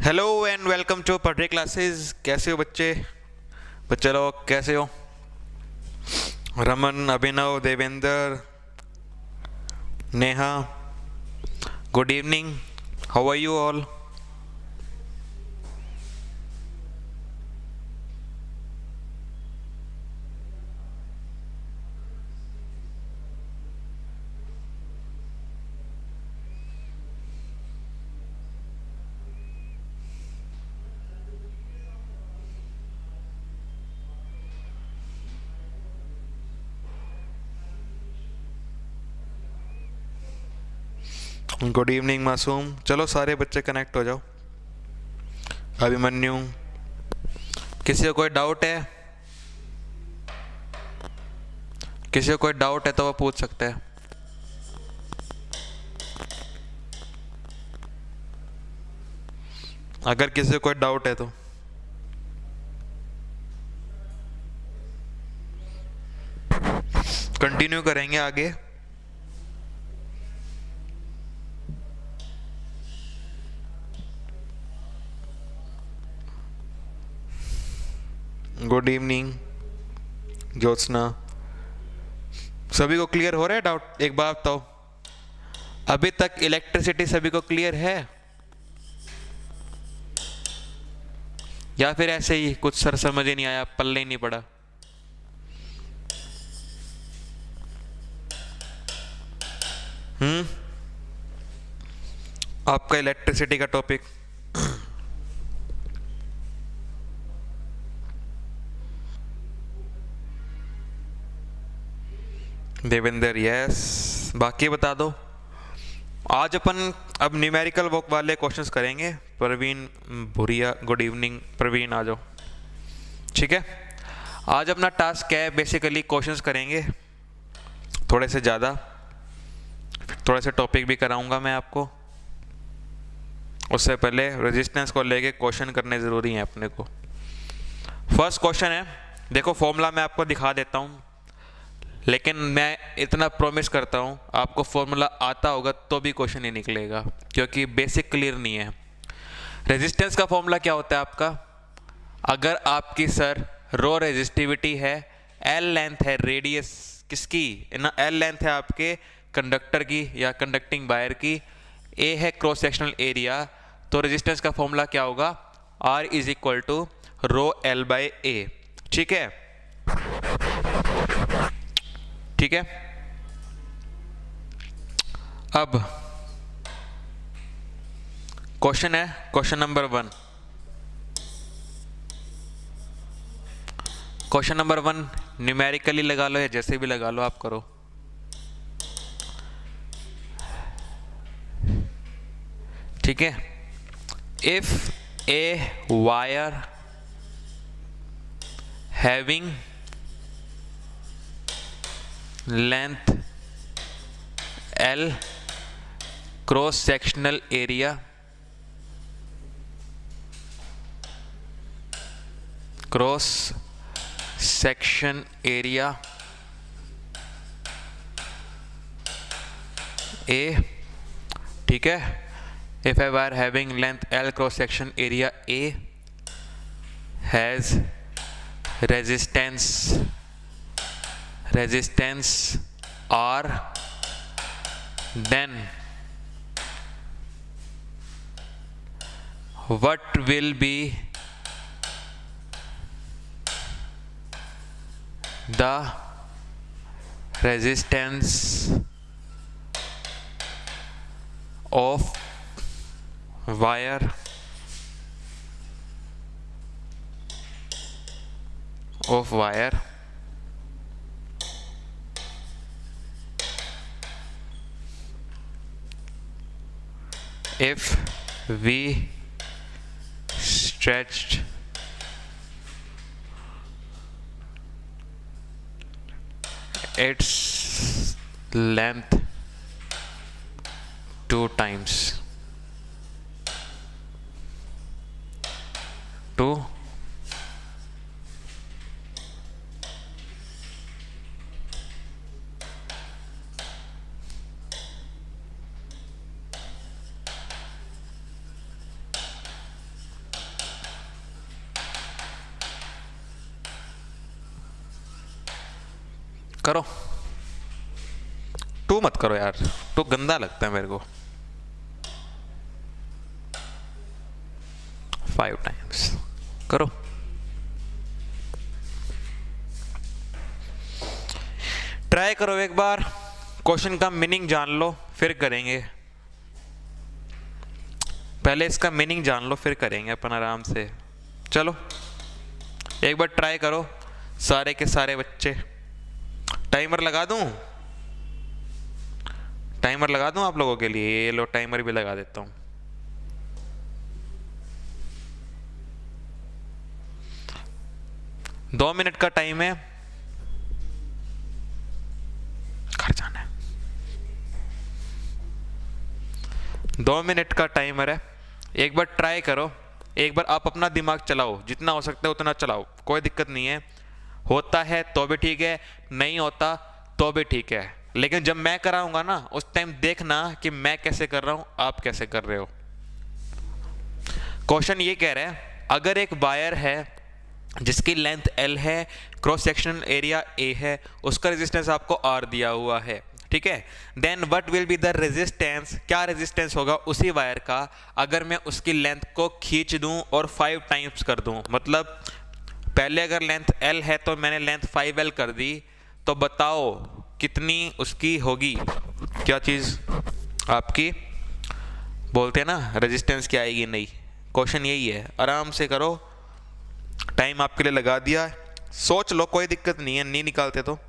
Hello and welcome to पढ़े classes. कैसे हो बच्चे? बच्चे लोग कैसे हो? Raman, Abhinav, Devendra, Neha, good evening. How are you all? Good evening Masoom. चलो सारे बच्चे कनेक्ट हो जाओ। अभिमन्यु, किसी को कोई डाउट है? किसी को कोई डाउट है तो वो पूछ सकते हैं। अगर किसी को कोई डाउट है तो कंटिन्यू करेंगे आगे। Good evening Jyotsna. सभी को क्लियर हो रहा है डाउट? एक बात बताओ, अभी तक इलेक्ट्रिसिटी सभी को क्लियर है या फिर ऐसे ही कुछ सर समझ ही नहीं आया, पल्ले ही नहीं पड़ा? आपका इलेक्ट्रिसिटी का टॉपिक देवेंद्र यस। बाकी बता दो। आज अपन अब न्यूमेरिकल वॉक वाले क्वेश्चंस करेंगे। Praveen Bhuria, good evening. प्रवीण आ जाओ। ठीक है, आज अपना टास्क क्या है? बेसिकली क्वेश्चंस करेंगे थोड़े से ज़्यादा, थोड़े से टॉपिक भी कराऊंगा मैं आपको। उससे पहले रेजिस्टेंस को लेके क्वेश्चन करने ज़रूरी हैं अपने को। फर्स्ट क्वेश्चन है, देखो फॉर्मूला मैं आपको दिखा देता हूँ, लेकिन मैं इतना प्रॉमिस करता हूँ आपको फॉर्मूला आता होगा तो भी क्वेश्चन नहीं निकलेगा, क्योंकि बेसिक क्लियर नहीं है। रेजिस्टेंस का फॉर्मूला क्या होता है आपका? अगर आपकी सर रो रेजिस्टिविटी है, एल लेंथ है रेडियस किसकी ना, एल लेंथ है आपके कंडक्टर की या कंडक्टिंग वायर की, ए है क्रॉस सेक्शनल एरिया, तो रेजिस्टेंस का फॉर्मूला क्या होगा? R is equal to rho L by A. ठीक है, ठीक है। अब क्वेश्चन है, question number 1। Question number 1 numerically लगा लो या जैसे भी लगा लो, आप करो। ठीक है, if a wire having length L, cross sectional area A, ठीक है। If a wire having length L, cross section area A has resistance R, then what will be the resistance of wire if we stretched its length 2 times to करो, to मत करो यार, to गंदा लगता है मेरे को। 5 टाइम्स करो। ट्राई करो एक बार, क्वेश्चन का मीनिंग जान लो फिर करेंगे। पहले इसका मीनिंग जान लो फिर करेंगे अपन आराम से। चलो एक बार ट्राई करो सारे के सारे बच्चे। टाइमर लगा दूं? टाइमर लगा दूं आप लोगों के लिए? ये लो टाइमर भी लगा देता हूं। दो मिनट का टाइम है, घर जाना है। 2 मिनट का टाइमर है, एक बार ट्राई करो। एक बार आप अपना दिमाग चलाओ, जितना हो सकता है उतना चलाओ, कोई दिक्कत नहीं है। होता है तो भी ठीक है, नहीं होता तो भी ठीक है, लेकिन जब मैं कराऊंगा ना उस टाइम देखना कि मैं कैसे कर रहा हूं, आप कैसे कर रहे हो। क्वेश्चन ये कह रहा है, अगर एक वायर है जिसकी लेंथ L है, क्रॉस सेक्शनल एरिया A है, उसका रेजिस्टेंस आपको R दिया हुआ है, ठीक है। Then what will be the resistance, क्या रेजिस्टेंस होगा उसी वायर का अगर मैं उसकी लेंथ को खींच दूं और 5 टाइम्स कर दूं। मतलब पहले अगर लेंथ L है तो मैंने लेंथ 5L कर दी, तो बताओ कितनी उसकी होगी, क्या चीज़ आपकी बोलते हैं ना रेजिस्टेंस क्या आएगी। नहीं, क्वेश्चन यही है, आराम से करो। टाइम आपके लिए लगा दिया, सोच लो, कोई दिक्कत नहीं है, नहीं निकालते तो।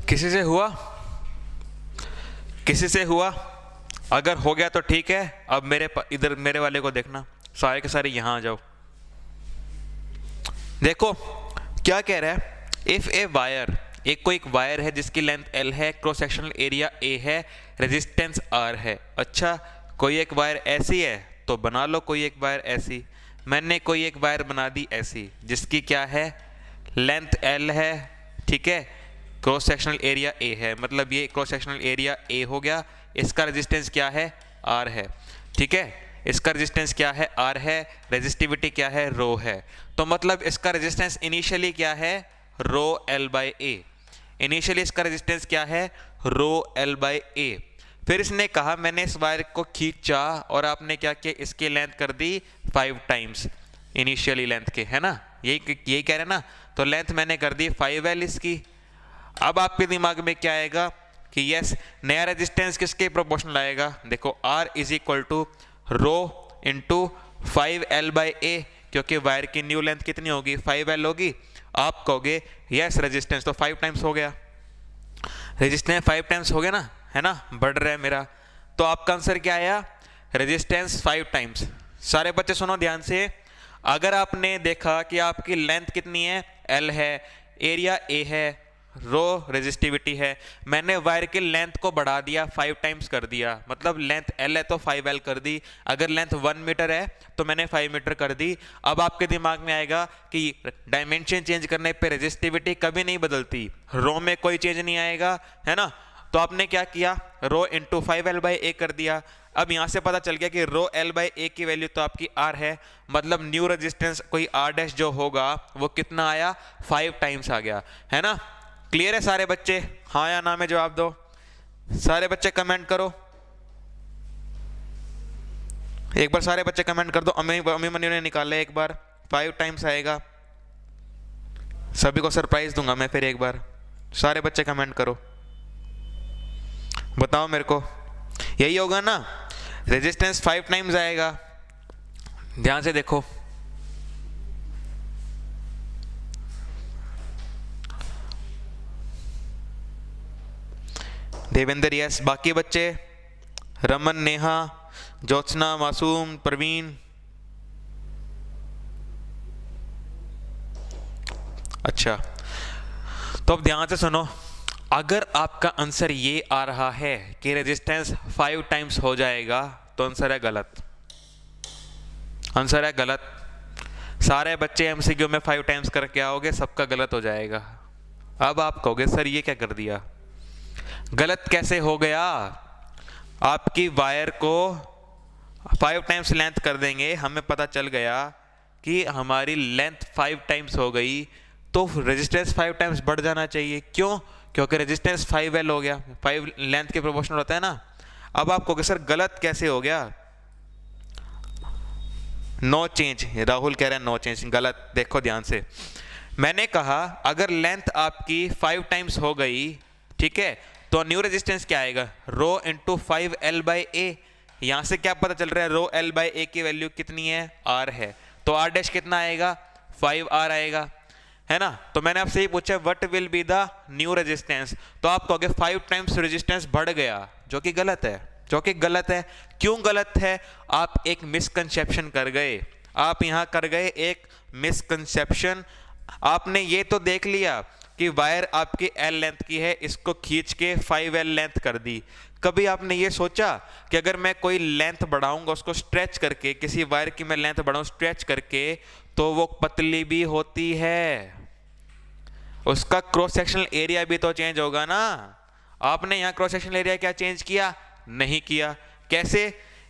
किसी से हुआ? किसी से हुआ? अगर हो गया तो ठीक है। अब इधर मेरे वाले को देखना, सारे के सारे यहां आ जाओ। देखो क्या कह रहा है, इफ ए वायर, एक कोई एक वायर है जिसकी लेंथ L है, क्रॉस सेक्शनल एरिया A है, रेजिस्टेंस R है। अच्छा, कोई एक वायर ऐसी है तो बना लो कोई एक वायर ऐसी। मैंने कोई एक वायर बना दी ऐसी जिसकी क्या है, लेंथ L है, ठीक है, क्रॉस सेक्शनल एरिया A है, मतलब ये क्रॉस सेक्शनल एरिया A हो गया। इसका रेजिस्टेंस क्या है, R है, ठीक है। इसका रेजिस्टेंस क्या है, R है, रेजिस्टिविटी क्या है, रो है। तो मतलब इसका रेजिस्टेंस इनिशियली क्या है, रो L बाई A। इनिशियली इसका रेजिस्टेंस क्या है, रो L बाई A। फिर इसने कहा मैंने इस वायर को खींचा और आपने क्या किया, इसकी लेंथ कर दी 5 टाइम्स इनिशियली लेंथ के, है ना, यही कह रहे हैं ना। तो लेंथ मैंने कर दी 5L इसकी। अब आपके दिमाग में क्या आएगा कि यस, नया रेजिस्टेंस किसके प्रोपोर्शनल आएगा। देखो R is equal to rho into 5L by A, क्योंकि वायर की न्यू लेंथ कितनी होगी, 5L होगी। आप कहोगे यस रेजिस्टेंस तो 5 टाइम्स हो गया, रेजिस्टेंस 5 टाइम्स हो गया ना, है ना, बढ़ रहा है मेरा। तो आपका आंसर क्या आया, रेजिस्टेंस 5 टाइम्स। सारे बच्चे सुनो ध्यान से, अगर आपने देखा कि आपकी लेंथ कितनी है, L है, एरिया A है, रो रेजिस्टिविटी है, मैंने वायर की लेंथ को बढ़ा दिया, 5 टाइम्स कर दिया, मतलब लेंथ L है तो 5L कर दी। अगर लेंथ 1 मीटर है तो मैंने 5 मीटर कर दी। अब आपके दिमाग में आएगा कि डायमेंशन चेंज करने पे रेजिस्टिविटी कभी नहीं बदलती, रो में कोई चेंज नहीं आएगा, है ना। तो आपने क्या किया, रो इंटू 5L बाई A कर दिया। अब यहां से पता चल गया कि रो L बाई A की वैल्यू तो आपकी R है, मतलब न्यू रेजिस्टेंस कोई R डैश जो होगा वो कितना आया, 5 टाइम्स आ गया, है ना। क्लियर है सारे बच्चे, हाँ या ना में जवाब दो। सारे बच्चे कमेंट करो, एक बार सारे बच्चे कमेंट कर दो। अमी मनी ने निकाला एक बार, 5 टाइम्स आएगा। सभी को सरप्राइज दूंगा मैं फिर एक बार, सारे बच्चे कमेंट करो। बताओ मेरे को, यही होगा ना, रेजिस्टेंस 5 टाइम्स आएगा। ध्यान से देखो, देवेंद्र यस, बाकी बच्चे रमन, नेहा, ज्योत्सना, मासूम, प्रवीण। अच्छा, तो अब ध्यान से सुनो, अगर आपका आंसर ये आ रहा है कि रेजिस्टेंस 5 टाइम्स हो जाएगा तो आंसर है गलत, आंसर है गलत। सारे बच्चे एमसीक्यू में 5 टाइम्स करके आओगे, सबका गलत हो जाएगा। अब आप कहोगे सर ये क्या कर दिया, गलत कैसे हो गया? आपकी वायर को 5 टाइम्स लेंथ कर देंगे, हमें पता चल गया कि हमारी लेंथ 5 टाइम्स हो गई, तो रेजिस्टेंस 5 टाइम्स बढ़ जाना चाहिए। क्यों? क्योंकि रेजिस्टेंस 5L हो गया, 5 लेंथ के प्रोपोर्शनल होता है ना। अब आप कहोगे सर गलत कैसे हो गया? नो चेंज, राहुल कह रहे हैं नो चेंज, गलत। देखो ध्यान से, मैंने कहा अगर लेंथ आपकी 5 टाइम्स हो गई, ठीक है, तो न्यू रेजिस्टेंस क्या आएगा, रो इंटू 5L/A। यहां से क्या पता चल रहा है, रो L/A की वैल्यू कितनी है, R है, तो R डैश कितना आएगा, 5R आएगा, है ना। तो मैंने आपसे ये पूछा what will be the new resistance, तो आप कहोगे 5 टाइम्स रेजिस्टेंस बढ़ गया, जो कि गलत है, जो कि गलत है। क्यों गलत है? आप एक मिसकंसेप्शन कर गए, आप यहां कर गए एक मिसकंसेप्शन। आपने ये तो देख लिया कि वायर आपकी L लेंथ की है, इसको खींच के 5L लेंथ कर दी। कभी आपने ये सोचा कि अगर मैं कोई लेंथ बढ़ाऊंगा, उसको स्ट्रेच करके, किसी वायर की मैं लेंथ बढ़ाऊं स्ट्रेच करके, तो वो पतली भी होती है, उसका क्रॉस सेक्शनल एरिया भी तो चेंज होगा ना। आपने यहाँ क्रॉस सेक्शनल एरिया क्या चेंज किया? नहीं किया। कैसे?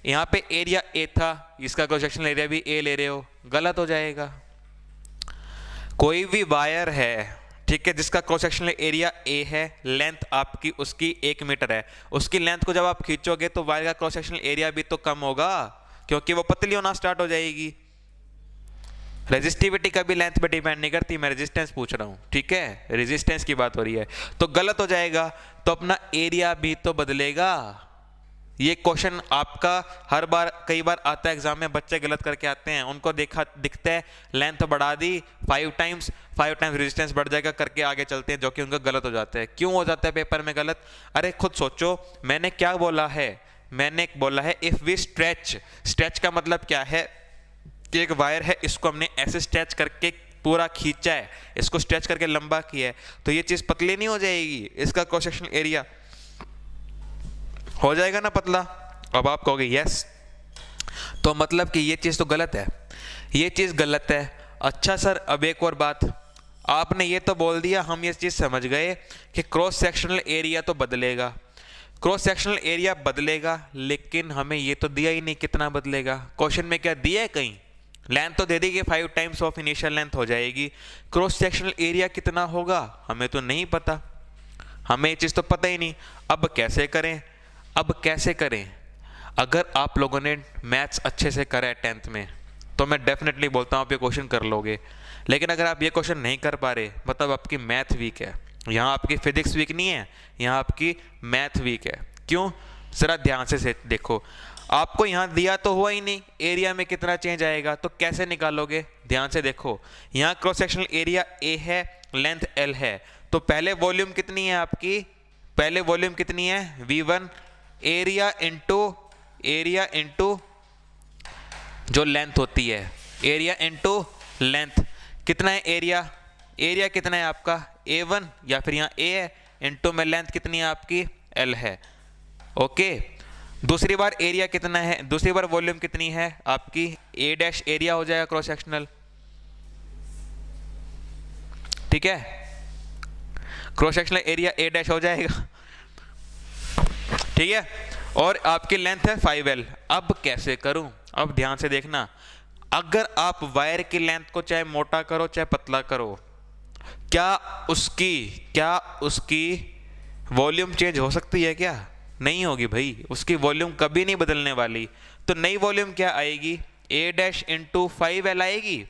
यहाँ पे एरिया A था, इसका क्रॉस सेक्शनल एरिया भी A ले रहे हो, गलत हो जाएगा। कोई भी वायर है, ठीक है, जिसका क्रॉस सेक्शनल एरिया A है, लेंथ आपकी उसकी 1 मीटर है, उसकी लेंथ को जब आप खींचोगे तो वायर का क्रॉस सेक्शनल एरिया भी तो कम होगा, क्योंकि वो पतली होना स्टार्ट हो जाएगी। रेजिस्टिविटी कभी लेंथ पे डिपेंड नहीं करती, मैं रेजिस्टेंस पूछ रहा हूँ, ठीक है, रेजिस्टेंस की बात हो रही है, तो गलत हो जाएगा। तो अपना एरिया भी तो बदलेगा। ये क्वेश्चन आपका हर बार, कई बार आता है एग्जाम में, बच्चे गलत करके आते हैं, उनको दिखता है लेंथ बढ़ा दी 5 टाइम्स रेजिस्टेंस बढ़ जाएगा करके आगे चलते हैं, जो कि उनका गलत हो जाता है। क्यों हो जाता है पेपर में गलत? अरे खुद सोचो, मैंने क्या बोला है, मैंने बोला है इफ वी स्ट्रेच का मतलब क्या है कि एक वायर है, इसको हमने ऐसे स्ट्रेच करके पूरा खींचा है, इसको स्ट्रेच करके लंबा किया है, तो ये चीज पतली नहीं हो जाएगी, इसका क्रॉस सेक्शनल एरिया हो जाएगा ना पतला। अब आप कहोगे यस, तो मतलब कि ये चीज तो गलत है, ये चीज गलत है। अच्छा सर, अब एक और बात, आपने ये तो बोल दिया, हम ये चीज समझ गए कि क्रॉस सेक्शनल एरिया तो बदलेगा, क्रॉस सेक्शनल एरिया बदलेगा, लेकिन हमें ये तो दिया ही नहीं कितना बदलेगा। क्वेश्चन में क्या दिया है? कहीं लेंथ तो दे दी कि 5 टाइम्स ऑफ इनिशियल लेंथ हो जाएगी, क्रॉस सेक्शनल एरिया कितना होगा हमें तो नहीं पता, हमें ये चीज़ तो पता ही नहीं। अब कैसे करें? अब कैसे करें? अगर आप लोगों ने मैथ्स अच्छे से करा है 10th में, तो मैं डेफिनेटली बोलता हूँ आप ये क्वेश्चन कर लोगे। लेकिन अगर आप ये क्वेश्चन नहीं कर पा रहे, मतलब आपकी मैथ वीक है, यहाँ आपकी फिजिक्स वीक नहीं है, यहाँ आपकी मैथ वीक है। क्यों? जरा ध्यान से देखो, आपको यहाँ दिया तो हुआ ही नहीं एरिया में कितना चेंज आएगा, तो कैसे निकालोगे? ध्यान से देखो, यहाँ क्रॉस सेक्शनल एरिया A है, लेंथ L है, तो पहले वॉल्यूम कितनी है आपकी? पहले वॉल्यूम कितनी है? V1, एरिया इंटू जो लेंथ होती है, एरिया इंटू लेंथ, कितना है एरिया? एरिया कितना है आपका? A1, या फिर यहाँ A है, इंटू में लेंथ कितनी है आपकी? L है। ओके, दूसरी बार एरिया कितना है, दूसरी बार वॉल्यूम कितनी है आपकी? A डैश एरिया हो जाएगा क्रॉस सेक्शनल, ठीक है, cross sectional area A dash हो जाएगा, ठीक है, और आपकी लेंथ है 5L। अब कैसे करूं? अब ध्यान से देखना, अगर आप वायर की लेंथ को चाहे मोटा करो चाहे पतला करो, क्या उसकी वॉल्यूम चेंज हो सकती है? क्या नहीं होगी भाई, उसकी वॉल्यूम कभी नहीं बदलने वाली। तो नई वॉल्यूम क्या आएगी? A डैश इंटू 5L आएगी,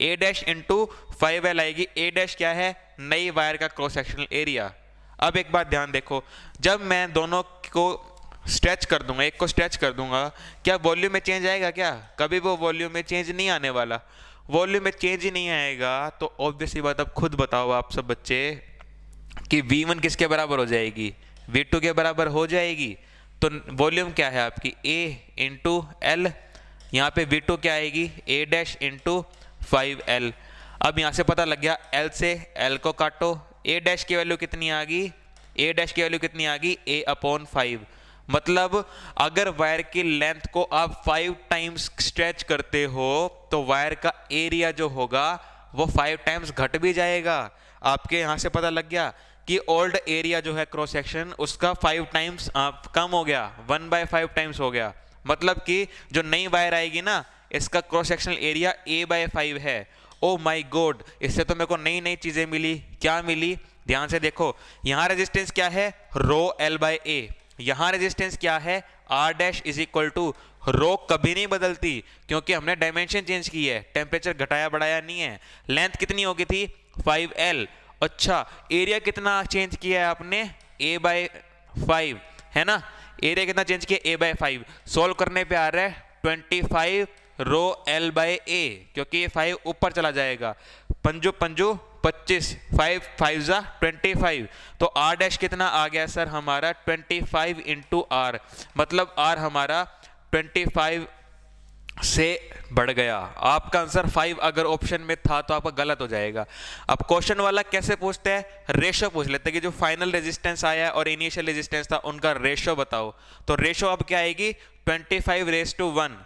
A डैश इंटू 5L आएगी। A डैश क्या है? नई वायर का क्रॉस सेक्शनल एरिया। अब एक बात ध्यान देखो, जब मैं दोनों को स्ट्रेच कर दूंगा, एक को स्ट्रेच कर दूंगा, क्या वॉल्यूम में चेंज आएगा? क्या कभी वो वॉल्यूम में चेंज नहीं आने वाला। वॉल्यूम में चेंज ही नहीं आएगा तो ऑब्वियसली बात, अब खुद बताओ आप सब बच्चे कि V1 किसके बराबर हो जाएगी? V2 के बराबर हो जाएगी। तो वॉल्यूम क्या है आपकी? A इंटू एल, यहाँ पे V2 क्या आएगी? A dash into 5L। अब यहाँ से पता लग गया, L से L को काटो, A डैश की वैल्यू कितनी आ गई? A डैश की वैल्यू कितनी आ गई? A upon 5। मतलब अगर वायर की लेंथ को आप 5 टाइम्स स्ट्रेच करते हो तो वायर का एरिया जो होगा वो 5 टाइम्स घट भी जाएगा। आपके यहाँ से पता लग गया कि ओल्ड एरिया जो है क्रॉस सेक्शन उसका 5 टाइम्स कम हो गया, 1/5 टाइम्स हो गया। मतलब कि जो नई वायर आएगी ना, इसका क्रॉस सेक्शनल एरिया A/5 है। ओ माय गॉड, इससे तो मेरे को नई नई चीजें मिली। क्या मिली? ध्यान से देखो, यहाँ रेजिस्टेंस क्या है? रो L/A। यहाँ रेजिस्टेंस क्या है? R dash is equal to, rho कभी नहीं बदलती क्योंकि हमने डायमेंशन चेंज की है, टेम्परेचर घटाया बढ़ाया नहीं है। लेंथ कितनी हो गई थी? 5L। अच्छा, एरिया कितना चेंज किया है आपने? A/5 है ना। एरिया कितना चेंज किया? A/5। सोल्व करने पे आ रहा है 25 रो L/A, क्योंकि ये 5 ऊपर चला जाएगा। पंजो पंजो 25, 5 5 जा 25। तो R डैश कितना आ गया सर हमारा? 25 इंटू R। मतलब R हमारा 25 से बढ़ गया। आपका आंसर 5 अगर ऑप्शन में था तो आपका गलत हो जाएगा। अब क्वेश्चन वाला कैसे पूछते हैं? रेशो पूछ लेते हैं कि जो फाइनल रेजिस्टेंस आया और इनिशियल रेजिस्टेंस था उनका रेशो बताओ। तो रेशो अब क्या आएगी? 25:1,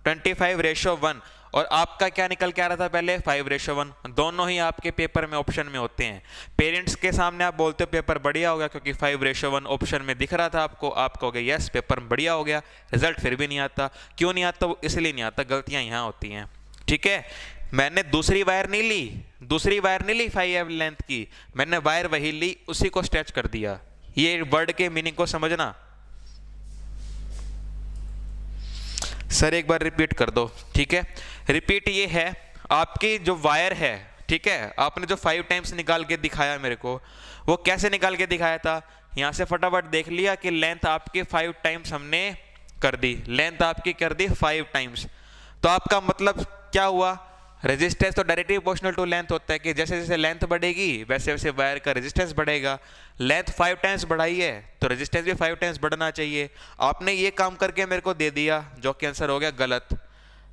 25:1। और आपका क्या निकल के आ रहा था पहले? 5:1। दोनों ही आपके पेपर में ऑप्शन में होते हैं। पेरेंट्स के सामने आप बोलते हो पेपर बढ़िया हो गया क्योंकि 5:1 ऑप्शन में दिख रहा था आपको, आप कहोगे यस पेपर बढ़िया हो गया। रिजल्ट फिर भी नहीं आता। क्यों नहीं आता? वो इसलिए नहीं आता, गलतियां यहाँ होती हैं। ठीक है, मैंने दूसरी वायर नहीं ली 5 लेंथ की, मैंने वायर वही ली, उसी को स्ट्रेच कर दिया। ये वर्ड के मीनिंग को समझना। सर एक बार रिपीट कर दो। ठीक है, रिपीट ये है, आपकी जो वायर है, ठीक है, आपने जो 5 टाइम्स निकाल के दिखाया मेरे को, वो कैसे निकाल के दिखाया था? यहां से फटाफट देख लिया कि लेंथ आपकी 5 टाइम्स हमने कर दी, लेंथ आपकी कर दी 5 टाइम्स। तो आपका मतलब क्या हुआ? रेजिस्टेंस तो डायरेक्टली प्रोपोर्शनल टू लेंथ होता है कि जैसे जैसे लेंथ बढ़ेगी वैसे वैसे वायर का रेजिस्टेंस बढ़ेगा। लेंथ 5 टाइम्स बढ़ाई है तो रेजिस्टेंस भी 5 टाइम्स बढ़ना चाहिए। आपने ये काम करके मेरे को दे दिया, जो कि आंसर हो गया गलत।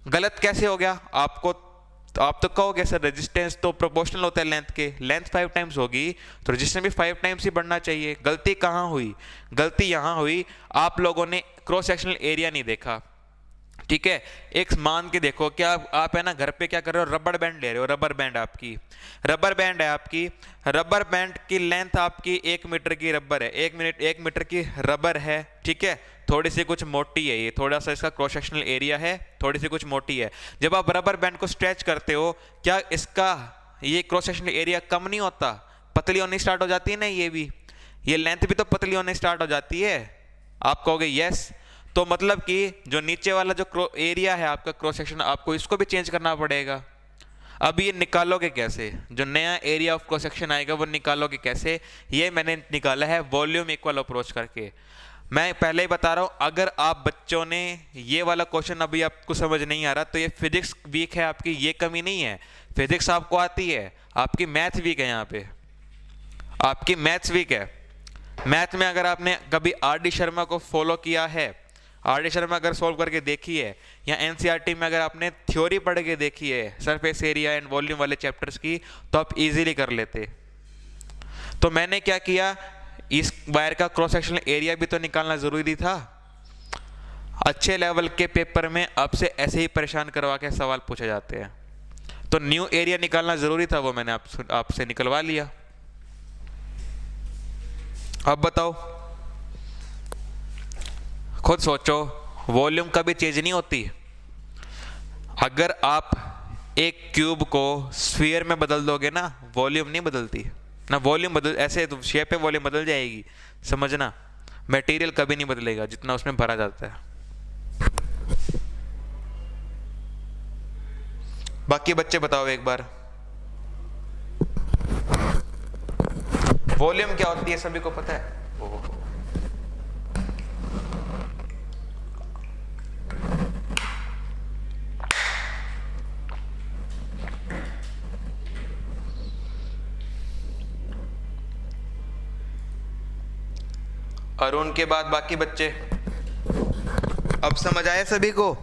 गलत कैसे हो गया? आप तो कहोगे सर रेजिस्टेंस तो प्रोपोर्शनल होता है लेंथ के, लेंथ 5 टाइम्स होगी तो रेजिस्टेंस भी 5 टाइम्स ही बढ़ना चाहिए। गलती कहाँ हुई? गलती यहाँ हुई, आप लोगों ने क्रॉस सेक्शनल एरिया नहीं देखा। ठीक है, एक मान के देखो, क्या आप है ना घर पे क्या कर रहे हो? रबर बैंड ले रहे हो। रबर बैंड रबर बैंड है आपकी, रबर बैंड की लेंथ आपकी 1 मीटर की रबर है, 1 मीटर की रबर है। ठीक है, थोड़ी सी कुछ मोटी है, ये थोड़ा सा इसका क्रॉस सेक्शनल एरिया है, थोड़ी सी कुछ मोटी है। जब आप रबर बैंड को स्ट्रेच करते हो, क्या इसका ये क्रॉस सेक्शनल एरिया कम नहीं होता? पतली होनी स्टार्ट हो जाती है ना, ये लेंथ भी तो पतली होने स्टार्ट हो जाती है। आप कहोगे यस, तो मतलब कि जो नीचे वाला जो एरिया है आपका क्रॉस सेक्शन, आपको इसको भी चेंज करना पड़ेगा। अब ये निकालोगे कैसे? जो नया एरिया ऑफ क्रॉस सेक्शन आएगा वो निकालोगे कैसे? ये मैंने निकाला है वॉल्यूम इक्वल अप्रोच करके। मैं पहले ही बता रहा हूं, अगर आप बच्चों ने ये वाला क्वेश्चन अभी आपको समझ नहीं आ रहा तो ये फिजिक्स वीक है आपकी, ये कमी नहीं है। फिजिक्स आपको आती है, आपकी मैथ वीक है, यहाँ पे आपकी मैथ्स वीक है। मैथ में अगर आपने कभी R.D. शर्मा को फॉलो किया है, R.D. शर्मा अगर सोल्व करके देखी है, या NCERT में अगर आपने थ्योरी पढ़ के देखी है सरफेस एरिया एंड वॉल्यूम वाले चैप्टर्स की, तो आप इजीली कर लेते। तो मैंने क्या किया, इस वायर का क्रॉस सेक्शनल एरिया भी तो निकालना जरूरी था। अच्छे लेवल के पेपर में आपसे ऐसे ही परेशान करवा के सवाल पूछे जाते हैं, तो न्यू एरिया निकालना जरूरी था, वो मैंने आपसे निकलवा लिया। अब बताओ, खुद सोचो, वॉल्यूम कभी चेंज नहीं होती। अगर आप एक क्यूब को स्फीयर में बदल दोगे ना, वॉल्यूम नहीं बदलती ना। वॉल्यूम बदल ऐसे तो शेप पे वॉल्यूम बदल जाएगी, समझना। मटेरियल कभी नहीं बदलेगा जितना उसमें भरा जाता है। बाकी बच्चे बताओ एक बार, वॉल्यूम क्या होती है सभी को पता है? अरुण के बाद बाकी बच्चे, अब समझ आया सभी को?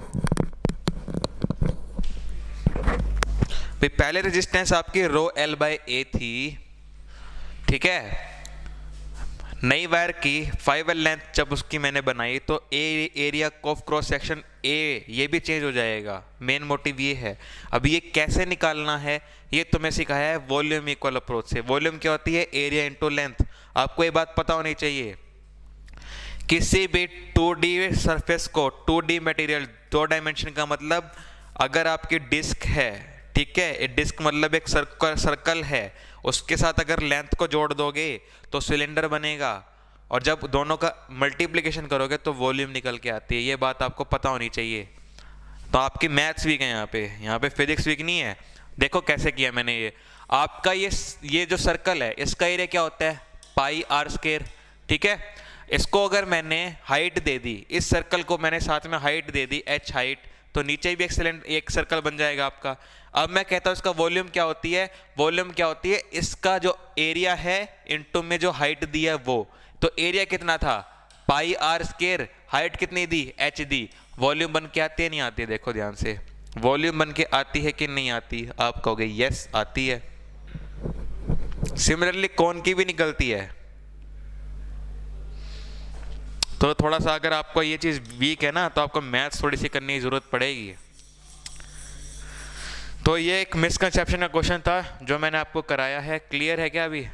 भाई पहले रेजिस्टेंस आपकी रो एल बाई ए थी, ठीक है। नई वायर की 5L लेंथ जब उसकी मैंने बनाई तो area of cross section A ये भी चेंज हो जाएगा। मेन मोटिव ये है। अब ये कैसे निकालना है ये तुम्हें सिखाया है वॉल्यूम इक्वल अप्रोच से। वॉल्यूम क्या होती है? Area into length. आपको ये बात पता होनी चाहिए। किसी भी 2D सरफेस को 2D मटेरियल, 2 डायमेंशन का मतलब अगर आपकी डिस्क है, ठीक है, डिस्क मतलब एक सर्कल है, उसके साथ अगर लेंथ को जोड़ दोगे तो सिलेंडर बनेगा, और जब दोनों का मल्टीप्लिकेशन करोगे तो वॉल्यूम निकल के आती है। ये बात आपको पता होनी चाहिए। तो आपकी मैथ्स वीक है यहाँ पे फिजिक्स वीक नहीं है। देखो कैसे किया मैंने। ये आपका ये जो सर्कल है इसका एरिया क्या होता है? पाई आर स्क्वायर, ठीक है। इसको अगर मैंने हाइट दे दी, इस सर्कल को मैंने साथ में हाइट दे दी h हाइट, तो नीचे भी एक सर्कल बन जाएगा आपका। अब मैं कहता हूं इसका वॉल्यूम क्या होती है? वॉल्यूम क्या होती है? इसका जो एरिया है इनटू में जो हाइट दी है वो। तो एरिया कितना था? पाई आर स्क्वायर। हाइट कितनी दी? h दी। वॉल्यूम बन के आती है नहीं आती है? देखो ध्यान से, वॉल्यूम बन के आती है कि नहीं आती? आप कहोगे यस आती है। सिमिलरली कौन की भी निकलती है। तो थोड़ा सा अगर आपको ये चीज वीक है ना तो आपको मैथ्स थोड़ी सी करने की जरूरत पड़ेगी। तो ये एक मिसकंसेप्शन का क्वेश्चन था जो मैंने आपको कराया है। क्लियर है क्या अभी?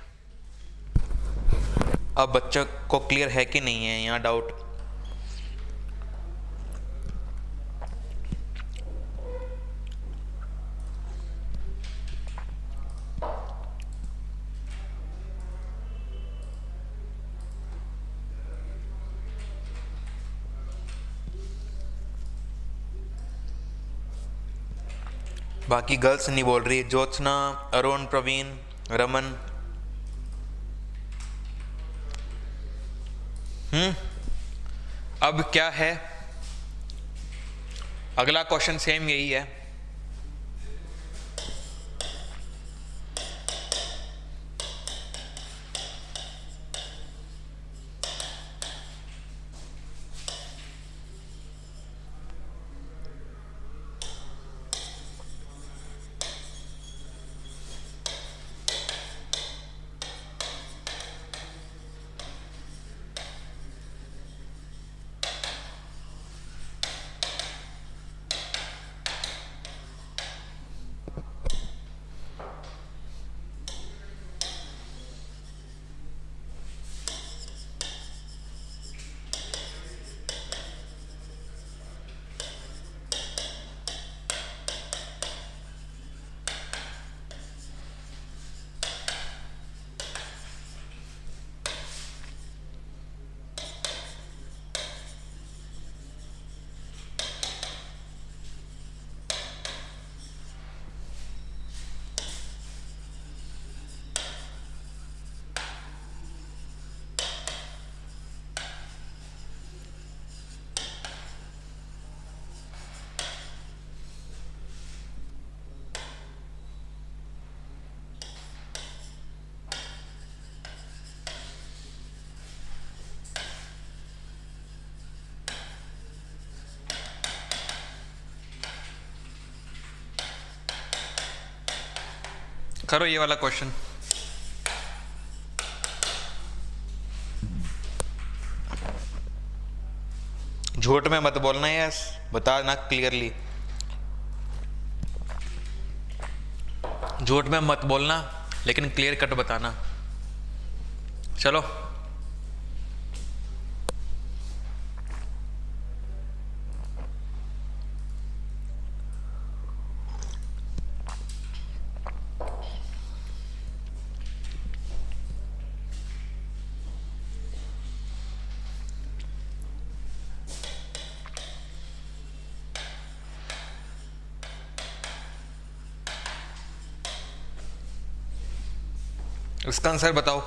अब बच्चों को क्लियर है कि नहीं है यहाँ डाउट? बाकी गर्ल्स नहीं बोल रही। ज्योत्सना, अरुण, प्रवीण, रमन। अब क्या है? अगला क्वेश्चन सेम यही है। करो ये वाला क्वेश्चन। झूठ में मत बोलना, यस बता ना क्लियरली। झूठ में मत बोलना लेकिन क्लियर कट बताना। चलो इसका आंसर बताओ।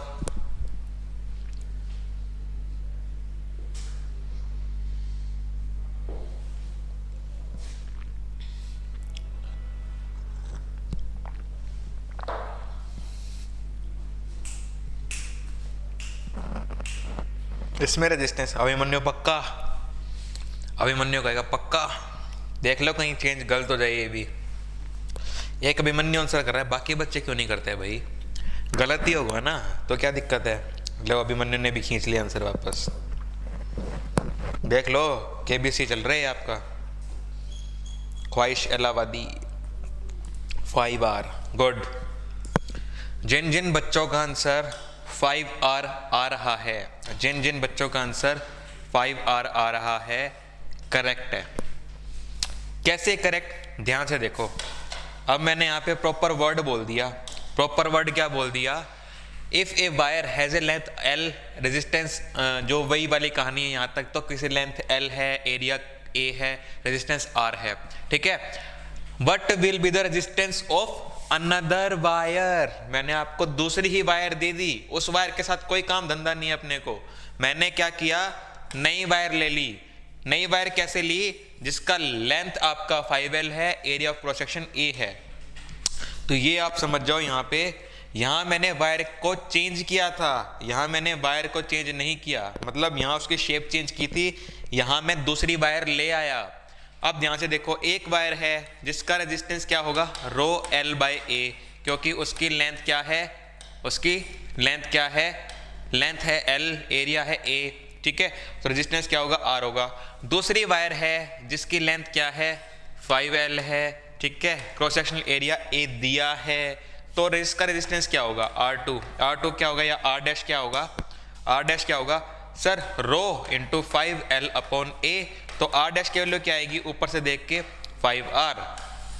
इसमें रेजिस्टेंस अभिमन्यु पक्का, अभिमन्यु कहेगा पक्का। देख लो कहीं चेंज गलत हो जाए। ये भी एक अभिमन्यु आंसर कर रहा है, बाकी बच्चे क्यों नहीं करते भाई? गलत ही होगा ना, तो क्या दिक्कत है? लो अभिमन्यु ने भी खींच लिया आंसर वापस। देख लो केबीसी चल रहा है आपका। ख्वाहिश इलाहाबादी 5R, गुड। जिन जिन बच्चों का आंसर 5R आ रहा है, जिन जिन बच्चों का आंसर 5R आ रहा है, करेक्ट है। कैसे करेक्ट? ध्यान से देखो। अब मैंने यहाँ पे प्रॉपर वर्ड बोल दिया। प्रॉपर वर्ड क्या बोल दिया? If a wire has a length L, resistance जो वही वाली कहानी है यहाँ तक, तो किसी लेंथ L है, एरिया A है, रेजिस्टेंस R है, ठीक है। What will be the resistance of another wire? मैंने आपको दूसरी ही वायर दे दी, उस वायर के साथ कोई काम धंधा नहीं है अपने को। मैंने क्या किया? नई वायर ले ली। नई वायर कैसे ली? जिसका लेंथ आपका 5L है, area of cross section A है। तो ये आप समझ जाओ। यहाँ पे, यहाँ मैंने वायर को चेंज किया था, यहाँ मैंने वायर को चेंज नहीं किया, मतलब यहाँ उसकी शेप चेंज की थी, यहाँ मैं दूसरी वायर ले आया। अब ध्यान से देखो, एक वायर है जिसका रेजिस्टेंस क्या होगा? रो L/A, क्योंकि उसकी लेंथ क्या है? उसकी लेंथ क्या है? लेंथ है L, एरिया है A, ठीक है। तो रेजिस्टेंस क्या होगा? R होगा। दूसरी वायर है जिसकी लेंथ क्या है? 5L है, ठीक है। क्रॉस सेक्शनल एरिया A दिया है, तो इसका रेजिस्टेंस क्या होगा? R2। R2 क्या होगा? या R डैश क्या होगा? R डैश क्या होगा सर? Rho into 5L/A। तो R डैश की वैल्यू क्या आएगी? ऊपर से देख के 5R।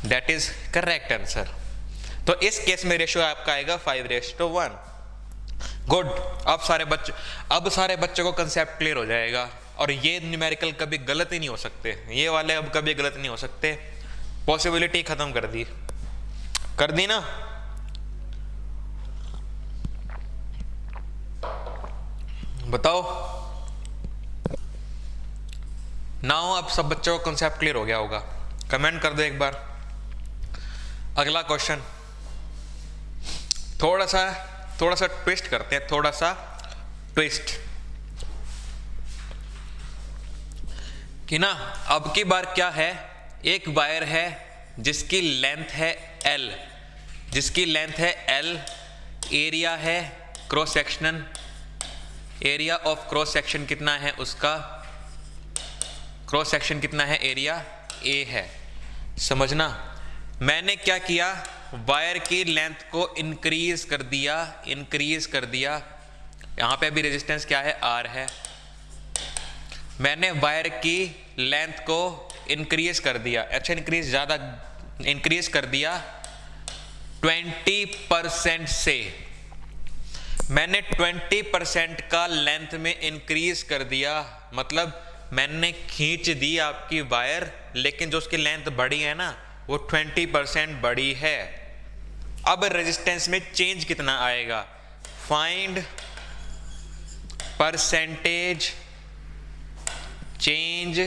That is correct answer. तो इस केस में रेशियो आपका आएगा 5:1। गुड। अब सारे बच्चों को कंसेप्ट क्लियर हो जाएगा, और ये न्यूमेरिकल कभी गलत ही नहीं हो सकते, ये वाले अब कभी गलत नहीं हो सकते। पॉसिबिलिटी खत्म कर दी ना। बताओ नाउ। अब सब बच्चों को कंसेप्ट क्लियर हो गया होगा? कमेंट कर दो एक बार। अगला क्वेश्चन थोड़ा सा ट्विस्ट करते हैं, थोड़ा सा ट्विस्ट कि ना। अब की बार क्या है? एक वायर है जिसकी लेंथ है L, जिसकी लेंथ है L, एरिया है cross sectional, area of cross section कितना है उसका? क्रॉस सेक्शन कितना है? एरिया A है। समझना, मैंने क्या किया? वायर की लेंथ को इंक्रीज कर दिया। यहाँ पे भी रेजिस्टेंस क्या है? R है। मैंने वायर की लेंथ को इंक्रीज कर दिया। अच्छा, इंक्रीज कर दिया 20% से। मैंने 20% का लेंथ में इंक्रीज कर दिया, मतलब मैंने खींच दी आपकी वायर, लेकिन जो उसकी लेंथ बढ़ी है ना, वो 20% बढ़ी है। अब रेजिस्टेंस में चेंज कितना आएगा? Find percentage change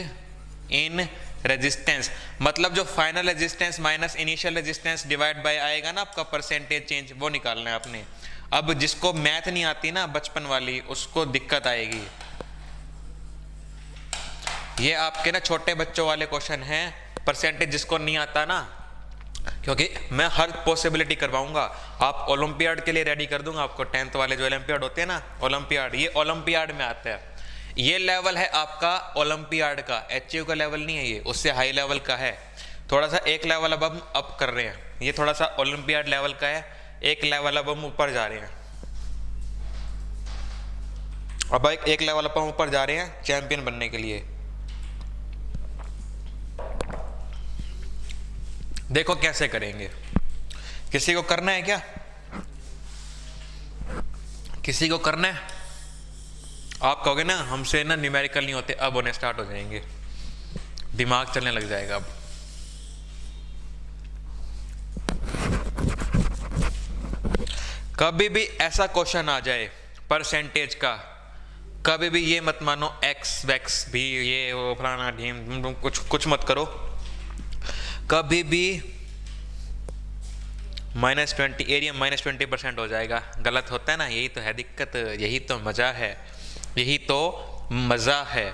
in resistance, मतलब जो final resistance minus initial resistance divide by आएगा ना आपका परसेंटेज चेंज, वो निकालना है आपने। अब जिसको मैथ नहीं आती ना बचपन वाली, उसको दिक्कत आएगी। ये आपके ना छोटे बच्चों वाले क्वेश्चन हैं, परसेंटेज जिसको नहीं आता ना, क्योंकि मैं हर पॉसिबिलिटी करवाऊंगा। आप ओलंपियाड के लिए रेडी कर दूंगा आपको। 10th वाले जो ओलंपियाड होते हैं ना, ओलंपियाड, ये ओलंपियाड में आता है। ये लेवल है आपका ओलंपियाड का, HU का लेवल नहीं है ये, उससे हाई लेवल का है। थोड़ा सा एक लेवल अब हम अप कर रहे हैं, ये थोड़ा सा ओलंपियाड लेवल का है, एक लेवल अब हम ऊपर जा रहे हैं। अब एक लेवल अब हम ऊपर जा रहे हैं चैंपियन बनने के लिए। देखो कैसे करेंगे। किसी को करना है क्या? किसी को करना है? आप कहोगे ना हमसे ना न्यूमेरिकल नहीं होते, अब होने स्टार्ट हो जाएंगे, दिमाग चलने लग जाएगा। अब कभी भी ऐसा क्वेश्चन आ जाए परसेंटेज का, कभी भी ये मत मानो एक्स वैक्स भी ये वो फलाना ढीम कुछ मत करो। कभी भी -20 एरिया -20% हो जाएगा। गलत होता है ना, यही तो है दिक्कत, यही तो मजा है। यही तो मज़ा है।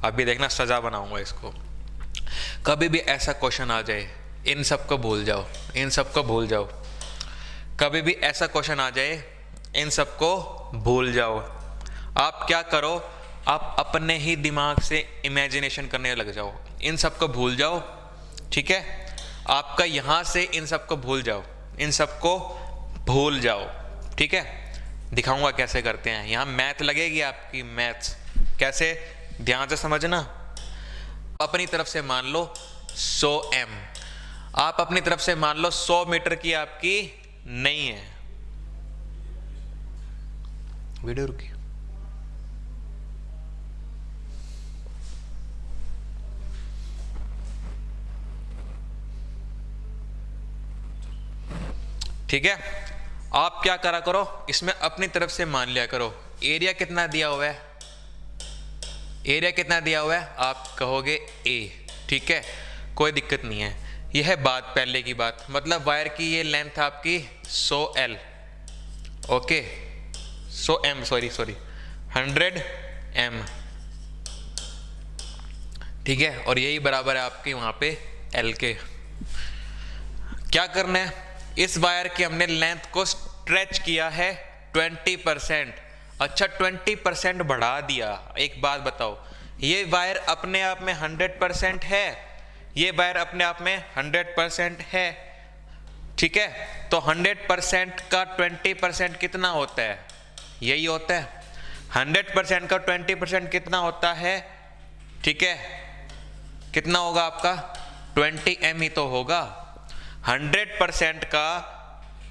अभी देखना सजा बनाऊंगा इसको। कभी भी ऐसा क्वेश्चन आ जाए, इन सब को भूल जाओ, इन सब को भूल जाओ। कभी भी ऐसा क्वेश्चन आ जाए, इन सब को भूल जाओ। आप क्या करो, आप अपने ही दिमाग से इमेजिनेशन करने लग जाओ, इन सब को भूल जाओ। ठीक है, आपका यहाँ से इन सब को भूल जाओ, इन सब को भूल जाओ। ठीक है, दिखाऊंगा कैसे करते हैं। यहाँ मैथ लगेगी आपकी, मैथ्स कैसे, ध्यान से समझना। अपनी तरफ से मान लो 100 m, आप अपनी तरफ से मान लो 100 मीटर की आपकी नहीं है। वीडियो रुकी। ठीक है, आप क्या करा करो, इसमें अपनी तरफ से मान लिया करो। एरिया कितना दिया हुआ है, एरिया कितना दिया हुआ है, आप कहोगे A। ठीक है, कोई दिक्कत नहीं है। यह है बात, पहले की बात, मतलब वायर की ये लेंथ आपकी 100 L, okay 100 m, sorry 100 m। ठीक है, और यही बराबर है आपके वहां पे L के। क्या करना है, इस वायर की हमने लेंथ को स्ट्रेच किया है 20%। अच्छा 20% बढ़ा दिया। एक बात बताओ, ये वायर अपने आप में 100% है, ये वायर अपने आप में 100% है। ठीक है, तो 100% का 20% कितना होता है, यही होता है। 100% का 20% कितना होता है, ठीक है, कितना होगा आपका 20 m ही तो होगा। 100% का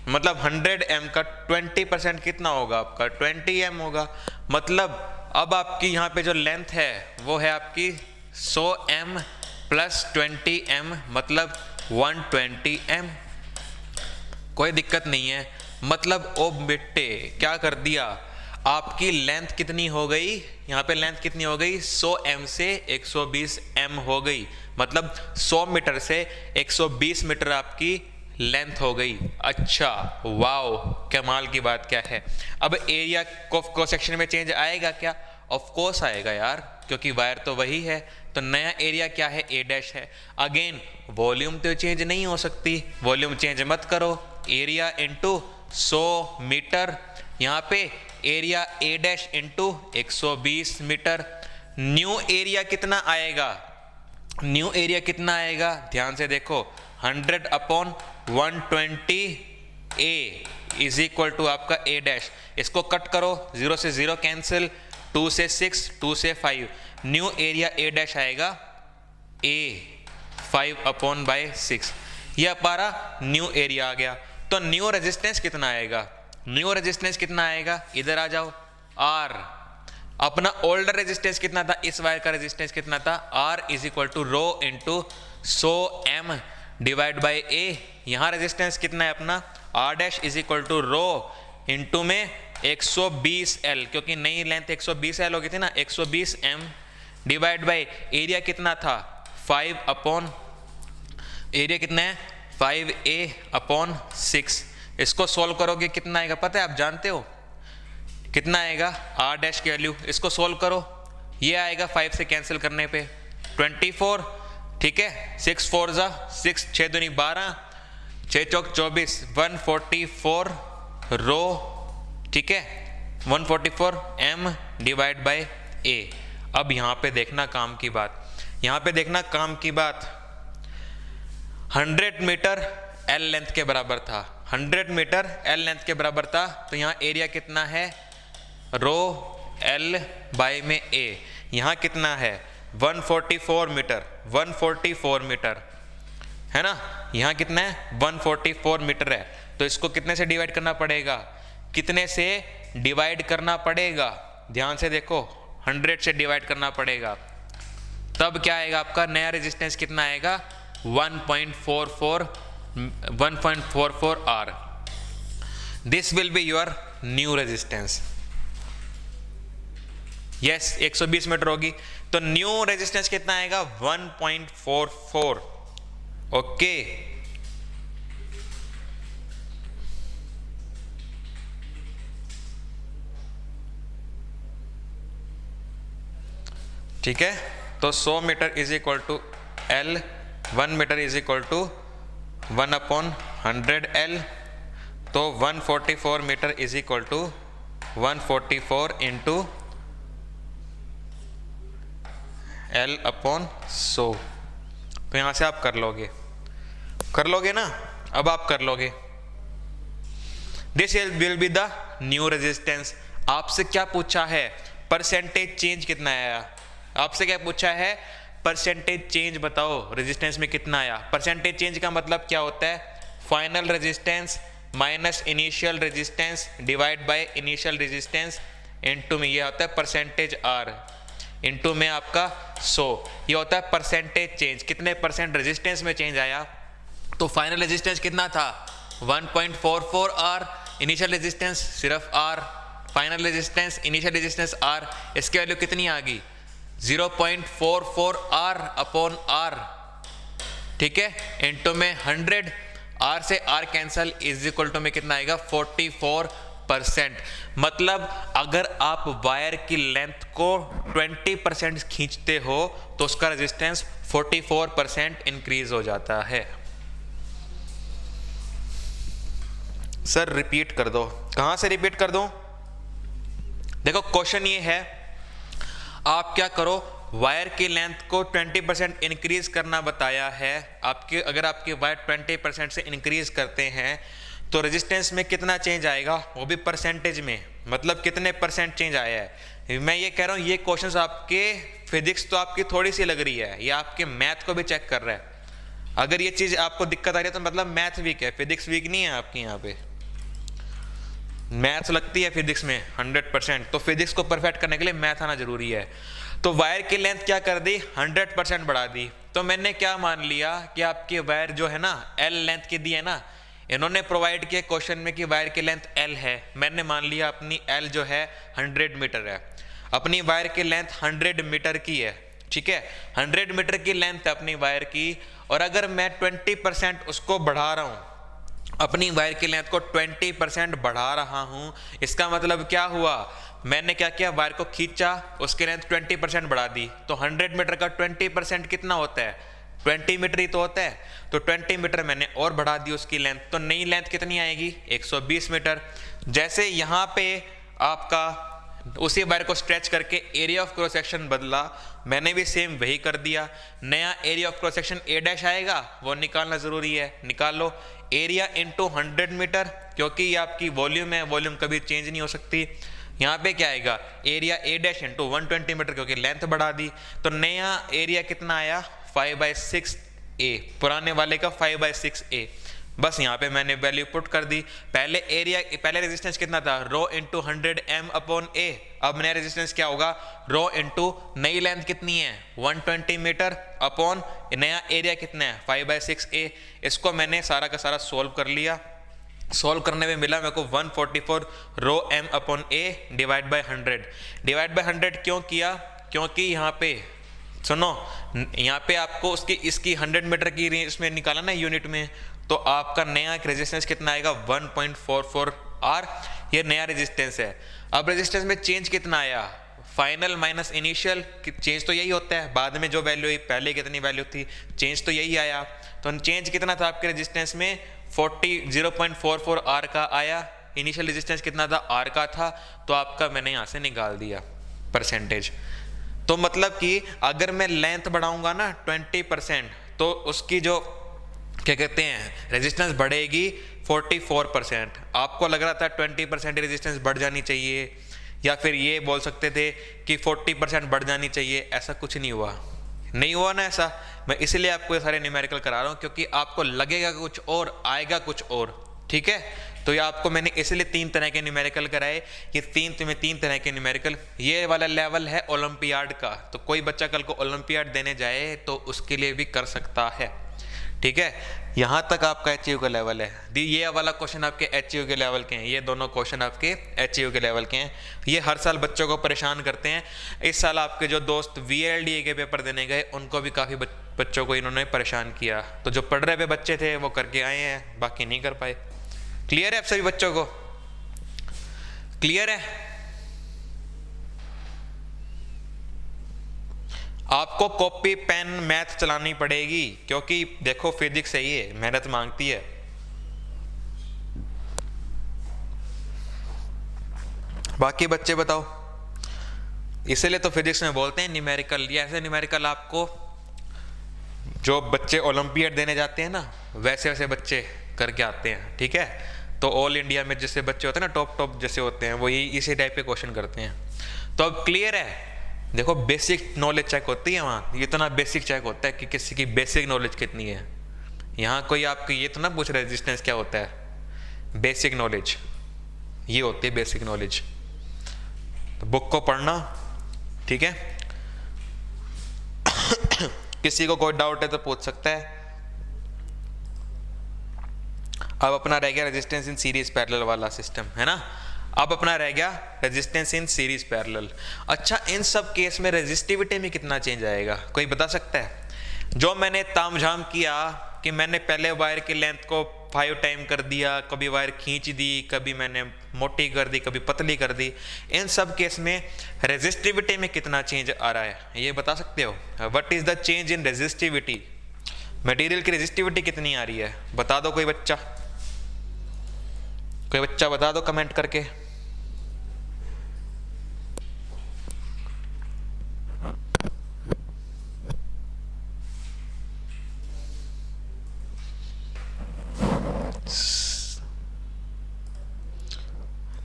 मतलब 100 m का 20% कितना होगा आपका 20 m होगा। मतलब अब आपकी यहाँ पे जो लेंथ है वो है आपकी 100 m प्लस 20 m, मतलब 120 m। कोई दिक्कत नहीं है। मतलब ओ बेटे क्या कर दिया, आपकी लेंथ कितनी हो गई, यहाँ पे लेंथ कितनी हो गई 100 m से 120 m हो गई। मतलब 100 मीटर से 120 मीटर आपकी लेंथ हो गई। अच्छा वाओ, कमाल की बात क्या है। अब एरिया क्रॉस सेक्शन में चेंज आएगा क्या, ऑफ कोर्स आएगा यार, क्योंकि वायर तो वही है। तो नया एरिया क्या है, A डैश है। अगेन वॉल्यूम तो चेंज नहीं हो सकती, वॉल्यूम चेंज मत करो, एरिया इंटू 100 मीटर। यहाँ पे area A dash into 120 metre. New area कितना आएगा, न्यू एरिया कितना आएगा, ध्यान से देखो 100 upon 120 A is equal to आपका A डैश। इसको कट करो, 0 से 0 कैंसिल, 2 से 6, 2 से 5। न्यू एरिया A डैश आएगा A 5 अपॉन बाय 6। यह हमारा न्यू एरिया आ गया। तो न्यू रेजिस्टेंस कितना आएगा, न्यू रेजिस्टेंस कितना आएगा, इधर आ जाओ, R। अपना ओल्डर रेजिस्टेंस कितना था, इस वायर का रेजिस्टेंस कितना था, R is equal to rho into 100 m divide by A। यहाँ रेजिस्टेंस कितना है अपना, R dash is equal to rho into में 120 L, क्योंकि नई लेंथ 120 L हो गई थी ना, 120 m डिवाइड बाई एरिया कितना था 5 अपॉन, एरिया कितना है 5A अपॉन 6। इसको सोल्व करोगे कितना आएगा पता है, आप जानते हो कितना आएगा, R डैश की वैल्यू, इसको सोल्व करो, ये आएगा 5 से कैंसिल करने पे 24। ठीक है, 6 4 जा 6, 6 दूनी 12, 6 चौक 24, 144 रो। ठीक है, 144 m डिवाइड बाय A। अब यहाँ पे देखना काम की बात, यहाँ पे देखना काम की बात, 100 मीटर L लेंथ के बराबर था, 100 मीटर L लेंथ के बराबर था। तो यहाँ एरिया कितना है, रो L बाय में A। यहाँ कितना है 144 मीटर, 144 मीटर है ना, यहाँ कितना है 144 मीटर है। तो इसको कितने से डिवाइड करना पड़ेगा, कितने से डिवाइड करना पड़ेगा, ध्यान से देखो 100 से डिवाइड करना पड़ेगा। तब क्या आएगा आपका नया रेजिस्टेंस कितना आएगा 1.44 R। This will be your new resistance. Yes 120 metre होगी, तो न्यू रेजिस्टेंस कितना आएगा 1.44। ओके ठीक है, तो 100 metre is equal to L, 1 metre is equal to 1/100L, तो 144 metre is equal to 144 into L/100। तो यहाँ से आप कर लोगे ना, अब आप कर लोगे। This will be the new resistance. आपसे क्या पूछा है, परसेंटेज चेंज कितना आया। आपसे क्या पूछा है, परसेंटेज चेंज बताओ रेजिस्टेंस में कितना आया। परसेंटेज चेंज का मतलब क्या होता है, final resistance minus initial resistance divide by initial resistance into में ये होता है परसेंटेज R इनटू में आपका 100, ये होता है परसेंटेज चेंज। कितने परसेंट रेजिस्टेंस में चेंज आया, तो फाइनल रेजिस्टेंस कितना था 1.44 R, इनिशियल रेजिस्टेंस सिर्फ R, final resistance initial resistance R, इसकी वैल्यू कितनी आ गई 0.44 R/R, ठीक है, इनटू में 100, R से R cancel is equal to में कितना आएगा 44%। मतलब अगर आप वायर की लेंथ को 20% खींचते हो तो उसका रेजिस्टेंस 44% इंक्रीज हो जाता है। सर रिपीट कर दो, कहां से रिपीट कर दूं, देखो क्वेश्चन ये है, आप क्या करो, वायर की लेंथ को 20% इंक्रीज करना बताया है आपके। अगर आपके वायर 20% से इंक्रीज करते हैं तो रेजिस्टेंस में कितना चेंज आएगा, वो भी परसेंटेज में, मतलब कितने परसेंट चेंज आया है। मैं ये कह रहा हूँ ये क्वेश्चन आपके फिजिक्स तो आपकी थोड़ी सी लग रही है, ये आपके मैथ को भी चेक कर रहा है। अगर ये चीज आपको दिक्कत आ रही है तो मतलब मैथ वीक है, फिजिक्स वीक नहीं है आपकी। यहाँ पे मैथ लगती है फिजिक्स में 100%, तो फिजिक्स को परफेक्ट करने के लिए मैथ आना जरूरी है। तो वायर की लेंथ क्या कर दी 100% बढ़ा दी। तो मैंने क्या मान लिया कि आपकी वायर जो है ना L लेंथ की दी है ना, इन्होंने प्रोवाइड किया क्वेश्चन में कि वायर की लेंथ L है, मैंने मान लिया अपनी L जो है 100 मीटर है, अपनी वायर की लेंथ 100 मीटर की है, ठीक है, 100 मीटर की लेंथ है अपनी वायर की। और अगर मैं 20% उसको बढ़ा रहा हूँ, अपनी वायर की लेंथ को 20% बढ़ा रहा हूं, इसका मतलब क्या हुआ, मैंने क्या किया, वायर को खींचा, उसकी लेंथ 20% बढ़ा दी। तो 100 मीटर का 20% कितना होता है, 20 मीटर ही तो होता है। तो 20 मीटर मैंने और बढ़ा दी उसकी लेंथ, तो नई लेंथ कितनी आएगी 120 मीटर। जैसे यहाँ पे आपका उसी वायर को स्ट्रेच करके एरिया ऑफ क्रॉस सेक्शन बदला, मैंने भी सेम वही कर दिया। नया area of cross section A' आएगा, वो निकालना जरूरी है, निकाल लो। एरिया इंटू 100 मीटर, क्योंकि ये आपकी वॉल्यूम है, वॉल्यूम कभी चेंज नहीं हो सकती। यहाँ पे क्या आएगा, एरिया A' इंटू 120 मीटर, क्योंकि लेंथ बढ़ा दी। तो नया एरिया कितना आया 5/6A, पुराने वाले का 5/6A। बस यहाँ पे मैंने वैल्यू पुट कर दी। पहले रेजिस्टेंस कितना था, रो इंटू 100 M/A। अब नया रेजिस्टेंस क्या होगा, रो इंटू नई लेंथ कितनी है 120 मीटर अपॉन नया एरिया कितना है 5/6A। इसको मैंने सारा का सारा सोल्व कर लिया। सोल्व करने में मिला मेरे को 144 रो M/A divide by 100। Divide by 100 क्यों किया, क्योंकि यहाँ पे सुनो, यहाँ पे आपको उसकी इसकी 100 मीटर की रेंज में निकाला ना यूनिट में, तो आपका नया रेजिस्टेंस कितना आएगा 1.44 R, ये नया रेजिस्टेंस है। अब रेजिस्टेंस में चेंज कितना आया, फाइनल माइनस इनिशियल, चेंज तो यही होता है, बाद में जो वैल्यू आई पहले कितनी वैल्यू थी, चेंज तो यही आया। तो चेंज कितना था आपके रेजिस्टेंस में 0.44 R का आया, इनिशियल रेजिस्टेंस कितना था R का था, तो आपका मैंने यहाँ से निकाल दिया परसेंटेज। तो मतलब कि अगर मैं लेंथ बढ़ाऊंगा ना 20%, तो उसकी जो क्या कहते हैं रेजिस्टेंस बढ़ेगी 44%। आपको लग रहा था 20% रेजिस्टेंस बढ़ जानी चाहिए, या फिर ये बोल सकते थे कि 40% बढ़ जानी चाहिए, ऐसा कुछ नहीं हुआ, नहीं हुआ ना ऐसा। मैं इसलिए आपको ये सारे न्यूमेरिकल करा रहा हूँ, क्योंकि आपको लगेगा कुछ और आएगा कुछ और, ठीक है। तो ये आपको मैंने इसलिए 3 तरह के न्यूमेरिकल कराए, ये 3 तरह के न्यूमेरिकल। ये वाला लेवल है ओलंपियाड का, तो कोई बच्चा कल को ओलंपियाड देने जाए तो उसके लिए भी कर सकता है, ठीक है। यहाँ तक आपका HU का लेवल है। ये वाला क्वेश्चन आपके HU के लेवल के हैं, ये दोनों क्वेश्चन आपके HU के लेवल के हैं। ये हर साल बच्चों को परेशान करते हैं। इस साल आपके जो दोस्त VLDA के पेपर देने गए, उनको भी काफ़ी बच्चों को इन्होंने परेशान किया। तो जो पढ़ रहे बच्चे थे वो करके आए हैं, बाकी नहीं कर पाए। क्लियर है आप सभी बच्चों को, क्लियर है। आपको कॉपी पेन मैथ चलानी पड़ेगी, क्योंकि देखो फिजिक्स सही है, मेहनत मांगती है। बाकी बच्चे बताओ, इसलिए तो फिजिक्स में बोलते हैं न्यूमेरिकल। ये ऐसे न्यूमेरिकल आपको जो बच्चे ओलंपियाड देने जाते हैं ना, वैसे वैसे बच्चे करके आते हैं, ठीक है। तो ऑल इंडिया में जैसे बच्चे होते हैं ना, टॉप जैसे होते हैं, वो यही इसी टाइप के क्वेश्चन करते हैं। तो अब क्लियर है, देखो बेसिक नॉलेज चेक होती है वहाँ, इतना बेसिक चेक होता है कि किसी की बेसिक नॉलेज कितनी है। यहाँ कोई आपको ये तो ना पूछ रेजिस्टेंस क्या होता है, बेसिक नॉलेज ये होती है बेसिक नॉलेज। तो बुक को पढ़ना, ठीक है। किसी को कोई डाउट है तो पूछ सकता है। अब अपना रह गया रेजिस्टेंस इन सीरीज पैरेलल वाला सिस्टम, है ना। अब अपना रह गया रेजिस्टेंस इन सीरीज पैरेलल। अच्छा, इन सब केस में रेजिस्टिविटी में कितना चेंज आएगा, कोई बता सकता है? जो मैंने तामझाम किया कि मैंने पहले वायर की लेंथ को 5 टाइम कर दिया, कभी वायर खींच दी, कभी मैंने मोटी कर दी, कभी पतली कर दी, इन सब केस में रेजिस्टिविटी में कितना चेंज आ रहा है, ये बता सकते हो? What is the change in resistivity? Material की रेजिस्टिविटी कितनी आ रही है, बता दो कोई बच्चा, कोई बच्चा बता दो कमेंट करके।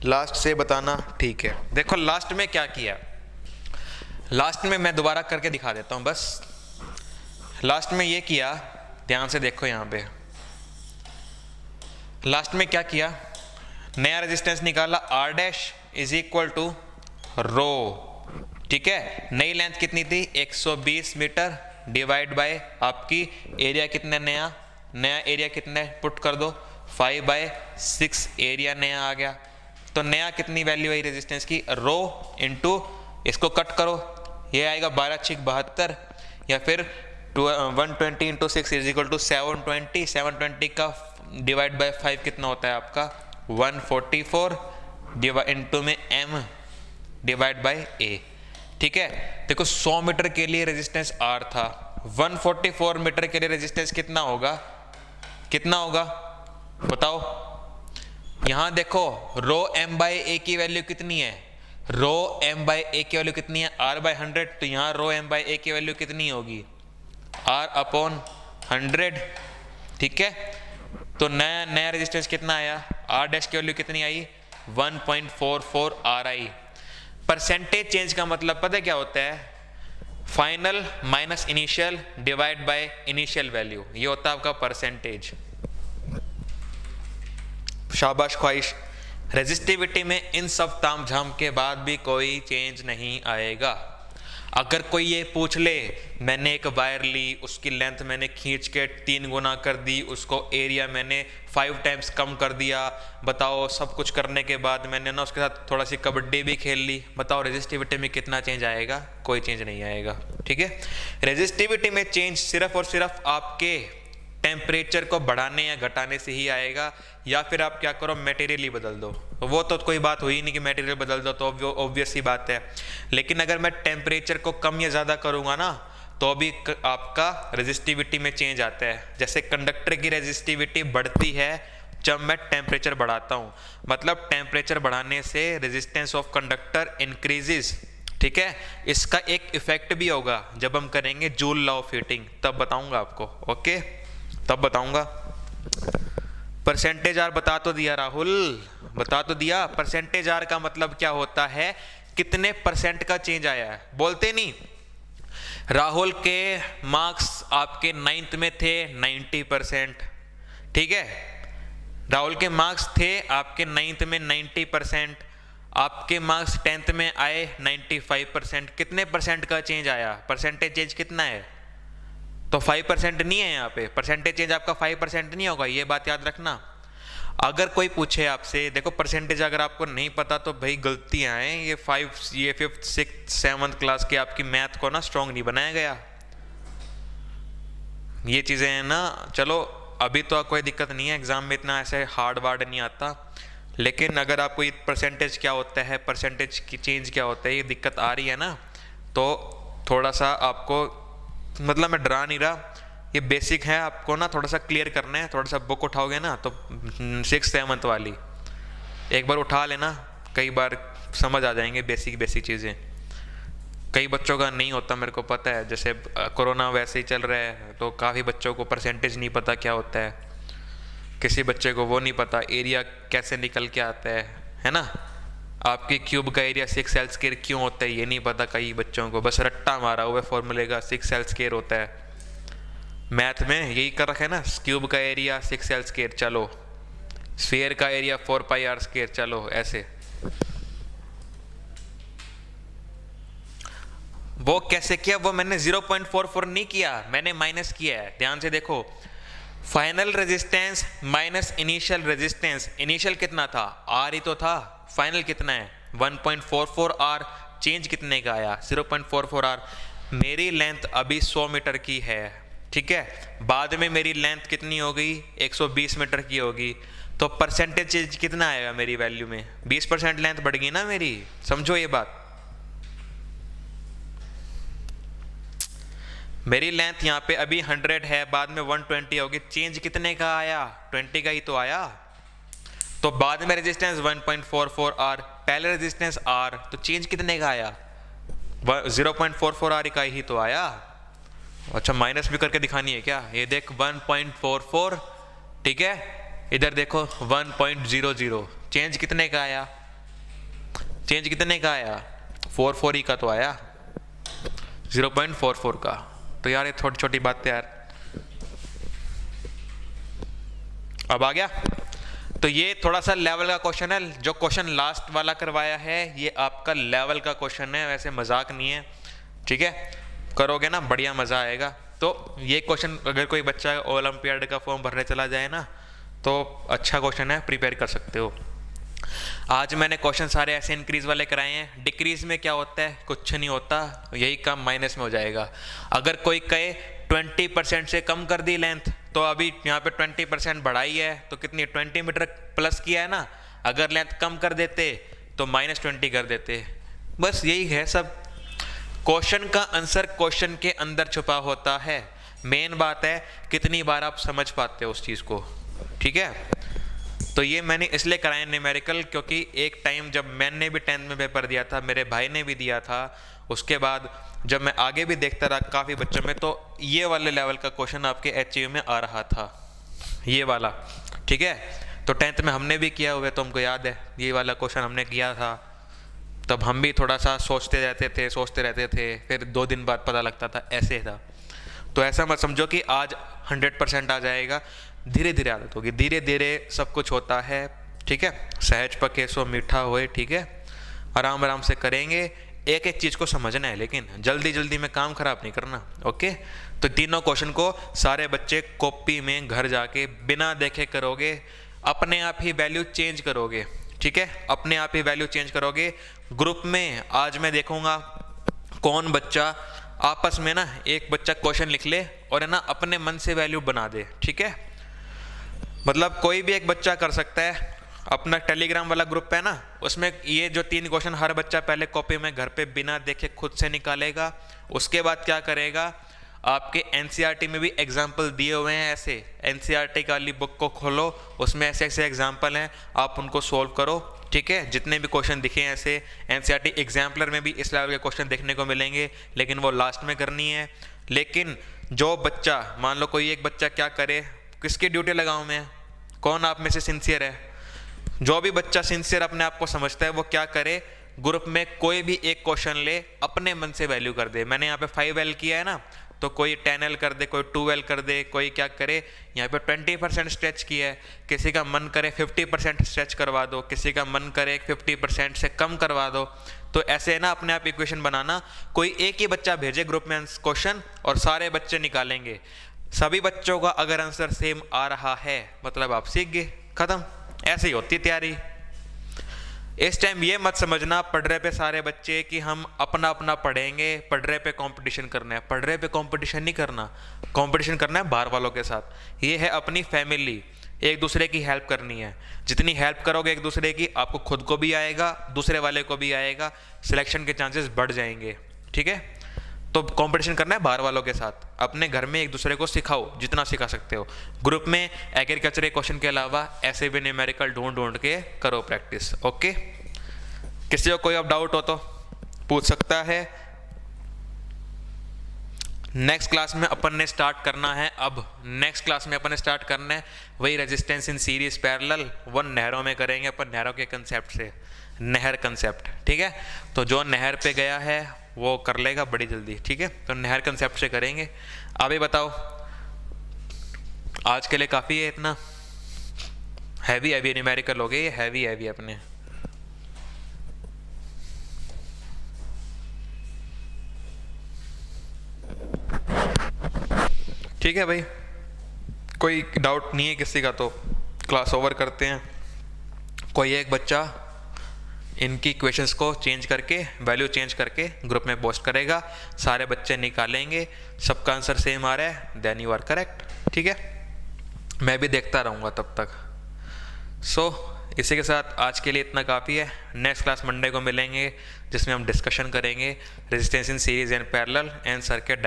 लास्ट से बताना, ठीक है। देखो लास्ट में क्या किया, लास्ट में मैं दोबारा करके दिखा देता हूं बस। लास्ट में ये किया, ध्यान से देखो यहां पे, लास्ट में क्या किया, नया रेजिस्टेंस निकाला, R dash is equal to rho, ठीक है। नई लेंथ कितनी थी, 120 मीटर, डिवाइड बाय आपकी एरिया कितना, नया एरिया कितना है, पुट कर दो 5/6 एरिया नया आ गया। तो नया कितनी वैल्यू आई रेजिस्टेंस की, रो इंटू, इसको कट करो, ये आएगा 12×6 या फिर 120 इंटू 6 इज इक्वल टू 720। 720 का डिवाइड बाय 5 कितना होता है आपका, 144 इंटू में m डिवाइड बाय a, ठीक है। देखो 100 मीटर के लिए रेजिस्टेंस r था, 144 मीटर के लिए रेजिस्टेंस कितना होगा, कितना होगा बताओ। यहां देखो रो m बाय a की वैल्यू कितनी है, रो m बाय a की वैल्यू कितनी है, r/100। तो यहां रो m बाय a की वैल्यू कितनी होगी, r/100, ठीक है। तो नया रेजिस्टेंस कितना आया, r डैश की वैल्यू कितनी आई, 1.44 ri। परसेंटेज चेंज का मतलब पता है क्या होता है, final minus initial divide by initial value, ये होता है आपका परसेंटेज। शाबाश ख्वाहिश। रेजिस्टिविटी में इन सब तामझाम के बाद भी कोई चेंज नहीं आएगा। अगर कोई ये पूछ ले, मैंने एक वायर ली, उसकी लेंथ मैंने खींच के 3 गुना कर दी, उसको एरिया मैंने 5 टाइम्स कम कर दिया, बताओ सब कुछ करने के बाद मैंने ना उसके साथ थोड़ा सी कबड्डी भी खेल ली, बताओ रेजिस्टिविटी में कितना चेंज आएगा, कोई चेंज नहीं आएगा, ठीक है। रेजिस्टिविटी में चेंज सिर्फ और सिर्फ आपके टेम्परेचर को बढ़ाने या घटाने से ही आएगा, या फिर आप क्या करो मटेरियल ही बदल दो। वो तो कोई बात हुई नहीं कि मटेरियल बदल दो, तो ऑब्वियस ही बात है। लेकिन अगर मैं टेम्परेचर को कम या ज़्यादा करूँगा ना, तो भी आपका रेजिस्टिविटी में चेंज आता है। जैसे कंडक्टर की रेजिस्टिविटी बढ़ती है जब मैं टेम्परेचर बढ़ाता हूँ, मतलब टेम्परेचर बढ़ाने से रेजिस्टेंस ऑफ कंडक्टर इंक्रीजेज, ठीक है। इसका एक इफेक्ट भी होगा जब हम करेंगे जूल लॉ ऑफ हीटिंग, तब बताऊंगा आपको, ओके, तब बताऊंगा। परसेंटेज आर बता तो दिया राहुल, बता तो दिया। परसेंटेज आर का मतलब क्या होता है, कितने परसेंट का चेंज आया है, बोलते नहीं। राहुल के मार्क्स आपके 9th में थे 90%, ठीक है। राहुल के मार्क्स थे आपके 9th में 90%, आपके मार्क्स 10th में आए 95%। कितने परसेंट का चेंज आया, परसेंटेज चेंज कितना है, तो 5% नहीं है यहाँ पे, परसेंटेज चेंज आपका 5% नहीं होगा, ये बात याद रखना। अगर कोई पूछे आपसे, देखो परसेंटेज अगर आपको नहीं पता तो भाई गलतियाँ हैं, ये 5th 6th 7th क्लास के आपकी मैथ को ना स्ट्रॉन्ग नहीं बनाया गया, ये चीज़ें हैं ना। चलो अभी तो कोई दिक्कत नहीं है, एग्जाम में इतना ऐसे हार्ड वार्ड नहीं आता, लेकिन अगर आपको ये परसेंटेज क्या होता है, परसेंटेज की चेंज क्या होता है, ये दिक्कत आ रही है ना, तो थोड़ा सा आपको, मतलब मैं डरा नहीं रहा, ये बेसिक है, आपको ना थोड़ा सा क्लियर करना है। थोड़ा सा बुक उठाओगे ना तो 6th-7th वाली एक बार उठा लेना, कई बार समझ आ जाएंगे बेसिक चीज़ें। कई बच्चों का नहीं होता, मेरे को पता है, जैसे कोरोना वैसे ही चल रहा है तो काफ़ी बच्चों को परसेंटेज नहीं पता क्या होता है, किसी बच्चे को वो नहीं पता एरिया कैसे निकल के आता है ना। आपके क्यूब का एरिया 6 L² क्यों होता है ये नहीं पता कई बच्चों को, बस रट्टा मारा हुआ फॉर्मूले का 6 L² होता है। मैथ में यही कर रखा है ना, क्यूब का एरिया 6 L², चलो स्फीयर का एरिया 4πr², चलो ऐसे। वो कैसे किया, वो मैंने 0.44 नहीं किया, मैंने माइनस किया है, ध्यान से देखो। Final resistance minus initial resistance, initial कितना था R ही तो था, फाइनल कितना है 1.44 R, चेंज कितने का आया 0.44 R। मेरी लेंथ अभी 100 मीटर की है, ठीक है, बाद में मेरी लेंथ कितनी हो गई 120 मीटर की होगी, तो परसेंटेज चेंज कितना आएगा मेरी वैल्यू में, 20% लेंथ बढ़ गई ना मेरी, समझो ये बात। मेरी लेंथ यहाँ पे अभी 100 है, बाद में 120 होगी, चेंज कितने का आया 20 का ही तो आया। तो बाद में रेजिस्टेंस 1.44 R, पहले रेजिस्टेंस R, तो चेंज कितने का आया 0.44 R का ही तो आया। अच्छा माइनस भी करके दिखानी है क्या, ये देख 1.44, ठीक है, इधर देखो 1.00, चेंज कितने का आया, चेंज कितने का आया 44 ही का तो आया, 0.44 का। तो यार ये छोटी छोटी बातें यार, अब आ गया। तो ये थोड़ा सा लेवल का क्वेश्चन है, जो क्वेश्चन लास्ट वाला करवाया है ये आपका लेवल का क्वेश्चन है, वैसे मजाक नहीं है, ठीक है, करोगे ना बढ़िया मजा आएगा। तो ये क्वेश्चन अगर कोई बच्चा ओलंपियाड का फॉर्म भरने चला जाए ना तो अच्छा क्वेश्चन है, प्रिपेयर कर सकते हो। आज मैंने क्वेश्चन सारे ऐसे इंक्रीज वाले कराए हैं, डिक्रीज में क्या होता है कुछ नहीं होता, यही काम माइनस में हो जाएगा। अगर कोई कहे 20% से कम कर दी लेंथ, तो अभी यहाँ पे 20% बढ़ाई है तो कितनी 20 मीटर प्लस किया है ना, अगर लेंथ कम कर देते तो -20 कर देते, बस यही है सब। क्वेश्चन का आंसर क्वेश्चन के अंदर छुपा होता है, मेन बात है कितनी बार आप समझ पाते हो उस चीज़ को, ठीक है। तो ये मैंने इसलिए कराया न्यूमेरिकल, क्योंकि एक टाइम जब मैंने भी 10th में पेपर दिया था, मेरे भाई ने भी दिया था, उसके बाद जब मैं आगे भी देखता रहा काफ़ी बच्चों में, तो ये वाले लेवल का क्वेश्चन आपके HU में आ रहा था, ये वाला, ठीक है। तो 10th में हमने भी किया हुआ है, तो हमको याद है ये वाला क्वेश्चन हमने किया था, तब हम भी थोड़ा सा सोचते रहते थे, फिर 2 दिन बाद पता लगता था ऐसे था। तो ऐसा मत समझो कि आज 100% आ जाएगा, धीरे धीरे आदत होगी, धीरे धीरे सब कुछ होता है, ठीक है। सहज पके सो मीठा होए, ठीक है, आराम आराम से करेंगे, एक एक चीज़ को समझना है, लेकिन जल्दी जल्दी में काम खराब नहीं करना, ओके। तो तीनों क्वेश्चन को सारे बच्चे कॉपी में घर जाके बिना देखे करोगे, अपने आप ही वैल्यू चेंज करोगे, ठीक है, अपने आप ही वैल्यू चेंज करोगे। ग्रुप में आज मैं देखूंगा कौन बच्चा आपस में ना एक बच्चा क्वेश्चन लिख ले और है ना अपने मन से वैल्यू बना दे, ठीक है। मतलब कोई भी एक बच्चा कर सकता है, अपना टेलीग्राम वाला ग्रुप है ना, उसमें ये जो 3 क्वेश्चन हर बच्चा पहले कॉपी में घर पे बिना देखे खुद से निकालेगा। उसके बाद क्या करेगा, आपके NCERT में भी एग्जाम्पल दिए हुए हैं, ऐसे NCERT का वाली बुक को खोलो, उसमें ऐसे ऐसे एग्जाम्पल हैं, आप उनको सोल्व करो, ठीक है। जितने भी क्वेश्चन दिखे हैं ऐसे NCERT एग्जाम्पलर में भी इस लेवल के क्वेश्चन देखने को मिलेंगे, लेकिन वो लास्ट में करनी है। लेकिन जो बच्चा, मान लो कोई एक बच्चा क्या करे, किसकी ड्यूटी लगाऊं मैं, कौन आप में से सिंसियर है, जो भी बच्चा सिंसियर अपने आप को समझता है वो क्या करे, ग्रुप में कोई भी एक क्वेश्चन ले, अपने मन से वैल्यू कर दे। मैंने यहाँ पे 5L किया है ना, तो कोई 10L कर दे, कोई 2L कर दे, कोई क्या करे, यहाँ पे 20% स्ट्रेच किया है, किसी का मन करे 50% स्ट्रेच करवा दो, किसी का मन करे 50% से कम करवा दो। तो ऐसे है ना अपने आप इक्वेशन बनाना, कोई एक ही बच्चा भेजे ग्रुप में क्वेश्चन और सारे बच्चे निकालेंगे। सभी बच्चों का अगर आंसर सेम आ रहा है मतलब आप सीख गए, खत्म, ऐसे ही होती है तैयारी। इस टाइम ये मत समझना पढ़ रहे पे सारे बच्चे कि हम अपना अपना पढ़ेंगे, पढ़ रहे पे कंपटीशन करना है, पढ़ रहे पे कंपटीशन नहीं करना, कंपटीशन करना है बाहर वालों के साथ। ये है अपनी फैमिली, एक दूसरे की हेल्प करनी है, जितनी हेल्प करोगे एक दूसरे की, आपको खुद को भी आएगा, दूसरे वाले को भी आएगा, सिलेक्शन के चांसेस बढ़ जाएंगे, ठीक है। तो कंपटीशन करना है बाहर वालों के साथ, अपने घर में एक दूसरे को सिखाओ जितना सिखा सकते हो। ग्रुप में एग्रीकल्चर के क्वेश्चन के अलावा ऐसे भी न्यूमेरिकल ढूंढ ढूंढ के करो प्रैक्टिस। ओके, किसी को कोई अब डाउट हो तो पूछ सकता है। नेक्स्ट क्लास में अपन ने स्टार्ट करना है, अब नेक्स्ट क्लास में अपन ने स्टार्ट करना है वही रेजिस्टेंस इन सीरीज पैरेलल, वो नहरों में करेंगे अपन, नहरों के कंसेप्ट से, नहर कंसेप्ट। ठीक है, तो जो नहर पे गया है वो कर लेगा बड़ी जल्दी। ठीक है, तो नहर कंसेप्ट से करेंगे। अभी बताओ, आज के लिए काफ़ी है इतना, हैवी हैवी न्यूमेरिकल हो गए ये, हैवी हैवी अपने। ठीक है भाई, कोई डाउट नहीं है किसी का तो क्लास ओवर करते हैं। कोई एक बच्चा इनकी क्वेश्चंस को चेंज करके, वैल्यू चेंज करके ग्रुप में पोस्ट करेगा, सारे बच्चे निकालेंगे, सबका आंसर सेम आ रहा है, देन यू आर करेक्ट। ठीक है, मैं भी देखता रहूँगा तब तक। इसी के साथ आज के लिए इतना काफ़ी है। नेक्स्ट क्लास मंडे को मिलेंगे जिसमें हम डिस्कशन करेंगे resistance in series and parallel and circuit.